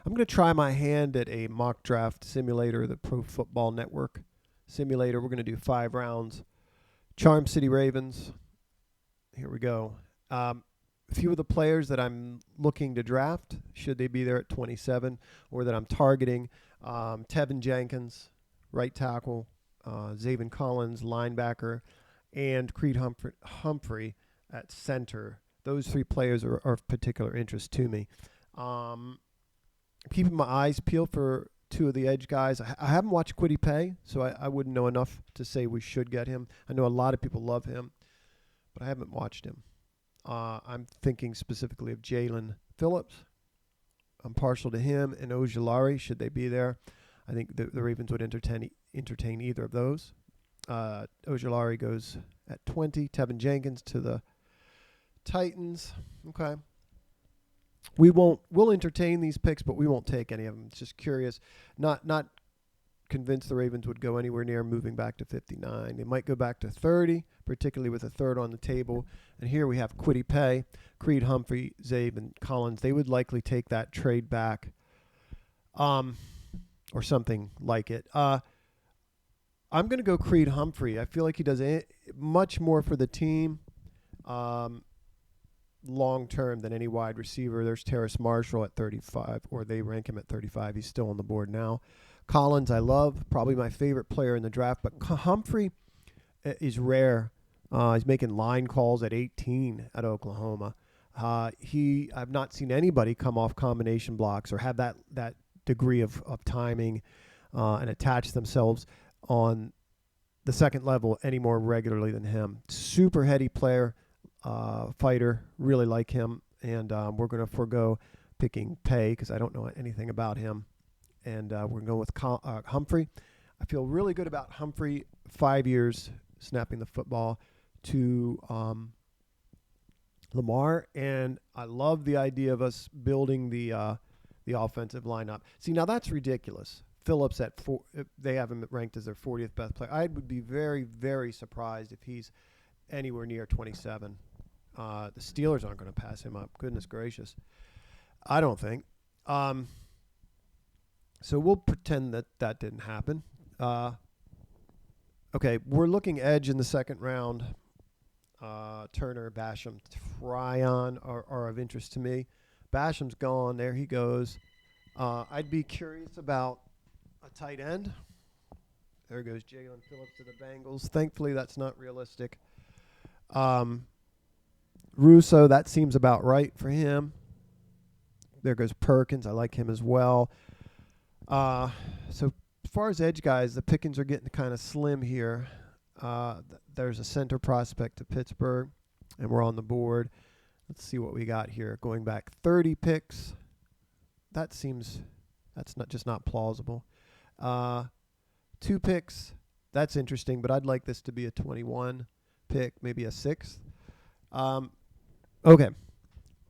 I'm going to try my hand at a mock draft simulator, the Pro Football Network simulator. We're going to do 5 rounds. Charm City Ravens. Here we go. A few of the players that I'm looking to draft, should they be there at 27, or that I'm targeting, Tevin Jenkins, right tackle, Zaven Collins, linebacker, and Creed Humphrey at center. Those 3 players are of particular interest to me. Keeping my eyes peeled for 2 of the edge guys. I haven't watched Kwity Paye, so I wouldn't know enough to say we should get him. I know a lot of people love him, but I haven't watched him. I'm thinking specifically of Jalen Phillips. I'm partial to him and Ojulari, should they be there. I think the Ravens would entertain either of those. Ojulari goes at 20. Tevin Jenkins to the Titans. Okay. We'll entertain these picks, but we won't take any of them. It's just curious. Not convinced the Ravens would go anywhere near moving back to 59. They might go back to 30, particularly with a third on the table. And here we have Kwity Paye, Creed Humphrey, Zabe, and Collins. They would likely take that trade back, or something like it. I'm going to go Creed Humphrey. I feel like he does much more for the team long term than any wide receiver. There's Terrace Marshall at 35, or they rank him at 35. He's still on the board now. Collins, I love, probably my favorite player in the draft, but Humphrey is rare. He's making line calls at 18 at Oklahoma. I've not seen anybody come off combination blocks or have that degree of timing and attach themselves on the second level any more regularly than him. Super heady player, fighter, really like him, and we're going to forego picking Paye because I don't know anything about him. And we're going to go with Humphrey. I feel really good about Humphrey, 5 years snapping the football to Lamar, and I love the idea of us building the offensive lineup. See, now that's ridiculous. Phillips at 4, they have him ranked as their 40th best player. I would be very, very surprised if he's anywhere near 27. The Steelers aren't going to pass him up. Goodness gracious. I don't think. So we'll pretend that didn't happen. Okay, we're looking edge in the second round. Turner, Basham, Tryon are of interest to me. Basham's gone. There he goes. I'd be curious about a tight end. There goes Jalen Phillips to the Bengals. Thankfully, that's not realistic. Russo, that seems about right for him. There goes Perkins. I like him as well. So as far as edge guys, the pickings are getting kind of slim here. There's a center prospect to Pittsburgh, and we're on the board. Let's see what we got here. Going back 30 picks. That's not plausible. 2 picks. That's interesting, but I'd like this to be a 21 pick, maybe a 6th. Okay.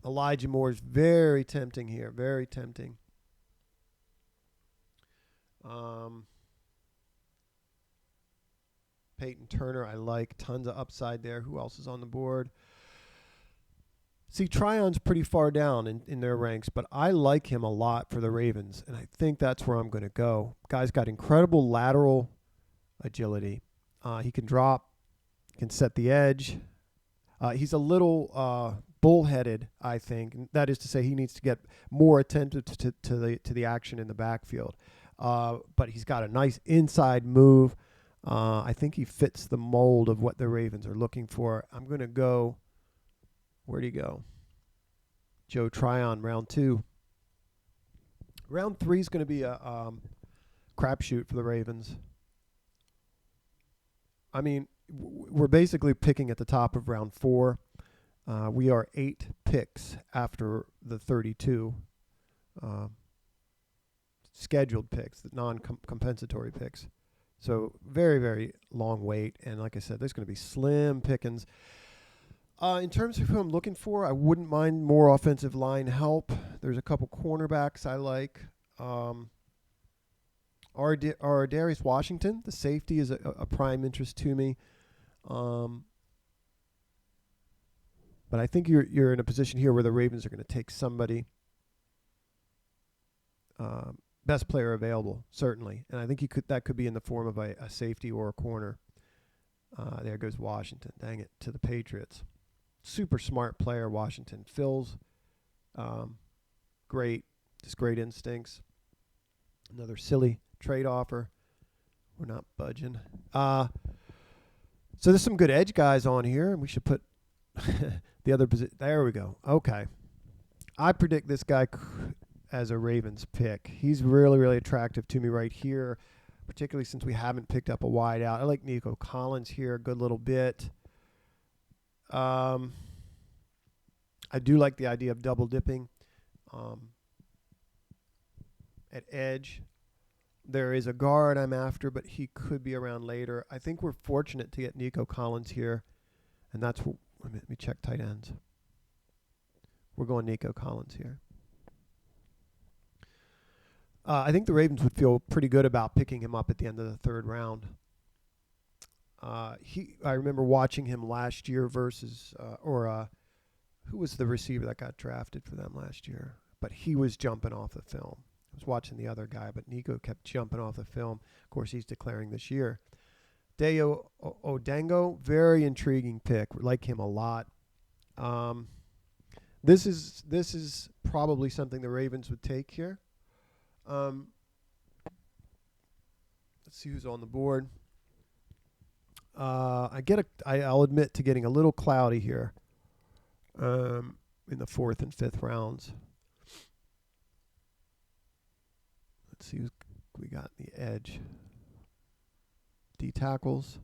Elijah Moore is very tempting here. Very tempting. Peyton Turner, I like. Tons of upside there. Who else is on the board? See, Tryon's pretty far down in their ranks, but I like him a lot for the Ravens, and I think that's where I'm going to go. Guy's got incredible lateral agility. He can drop, can set the edge. He's a little bullheaded, I think. And that is to say, he needs to get more attentive to the action in the backfield. But he's got a nice inside move. I think he fits the mold of what the Ravens are looking for. I'm going to go. Where'd he go? Joe Tryon, round 2. Round 3 is going to be a crapshoot for the Ravens. I mean, we're basically picking at the top of round 4. We are 8 picks after the 32 scheduled picks, the non-compensatory picks. So very, very long wait. And like I said, there's going to be slim pickings. In terms of who I'm looking for, I wouldn't mind more offensive line help. There's a couple cornerbacks I like. Darius Washington, the safety, is a prime interest to me. But I think you're in a position here where the Ravens are going to take somebody best player available, certainly. And I think that could be in the form of a safety or a corner. There goes Washington. Dang it, to the Patriots. Super smart player, Washington. Phil's great, just great instincts. Another silly trade offer. We're not budging. So there's some good edge guys on here, and we should put the other position. There we go. Okay. I predict this guy as a Ravens pick. He's really, really attractive to me right here, particularly since we haven't picked up a wide out. I like Nico Collins here a good little bit. I do like the idea of double dipping at edge. There is a guard I'm after, but he could be around later. I think we're fortunate to get Nico Collins here, and that's what, let me check tight ends. We're going Nico Collins here. I think the Ravens would feel pretty good about picking him up at the end of the third round. I remember watching him last year versus, who was the receiver that got drafted for them last year? But he was jumping off the film. I was watching the other guy, but Nico kept jumping off the film. Of course, he's declaring this year. Dayo Odengo, very intriguing pick. Like him a lot. This is probably something the Ravens would take here. Let's see who's on the board. I'll admit to getting a little cloudy here in the 4th and 5th rounds. Let's see who we got in the edge. D tackles.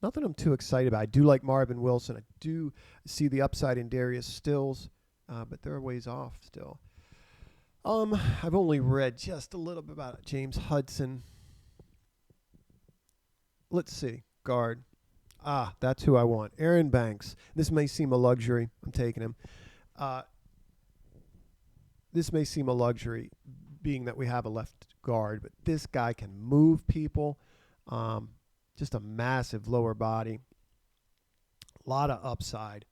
Nothing I'm too excited about. I do like Marvin Wilson. I do see the upside in Darius Stills, but they're a ways off still. I've only read just a little bit about it. James Hudson. Let's see. Guard. That's who I want. Aaron Banks. This may seem a luxury. I'm taking him. This may seem a luxury, being that we have a left guard, but this guy can move people. Just a massive lower body. A lot of upside.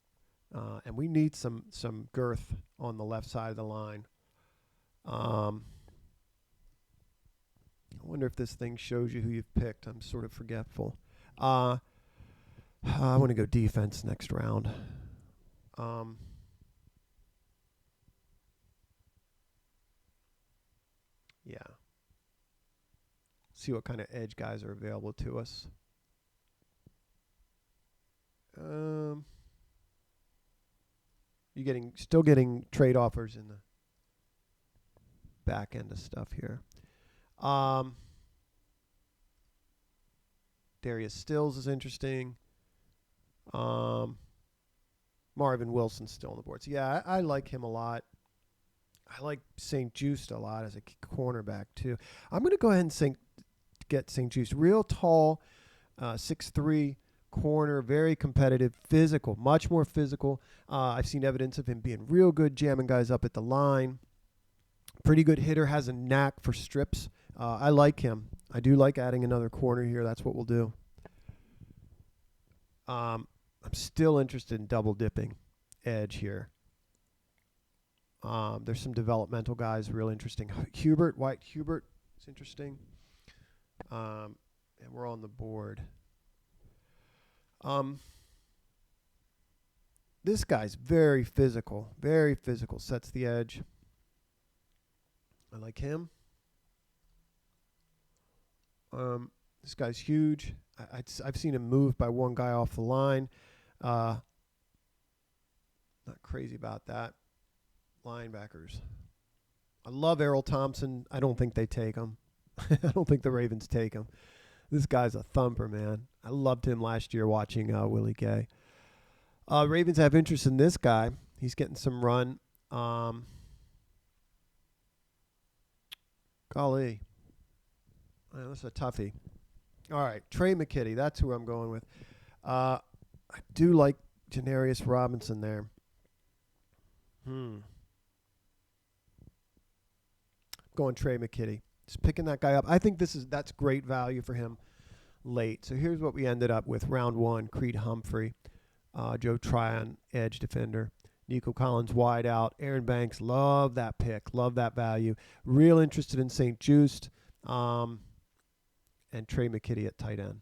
And we need some girth on the left side of the line. I wonder if this thing shows you who you've picked. I'm sort of forgetful. I want to go defense next round. Yeah. See what kind of edge guys are available to us. You're still getting trade offers in the back end of stuff here. Darius Stills is interesting. Marvin Wilson's still on the board. So yeah, I like him a lot. I like St. Juste a lot as a cornerback too. I'm going to go ahead and get St. Juste. Real tall, 6'3", corner, very competitive, physical, much more physical. I've seen evidence of him being real good, jamming guys up at the line. Pretty good hitter, has a knack for strips. I like him. I do like adding another corner here. That's what we'll do. I'm still interested in double dipping edge here. There's some developmental guys real interesting. White Hubert is interesting. And we're on the board. This guy's very physical, sets the edge. I like him. This guy's huge. I've seen him moved by one guy off the line. Not crazy about that. Linebackers. I love Errol Thompson. I don't think they take him. I don't think the Ravens take him. This guy's a thumper, man. I loved him last year watching Willie Gay. Ravens have interest in this guy. He's getting some run. Golly. Man, that's a toughie. All right, Trey McKitty. That's who I'm going with. I do like Janarius Robinson there. Going Trey McKitty. Just picking that guy up. I think that's great value for him late. So here's what we ended up with. Round 1, Creed Humphrey, Joe Tryon, edge defender. Nico Collins wide out. Aaron Banks, love that pick. Love that value. Real interested in St. Juste and Trey McKitty at tight end.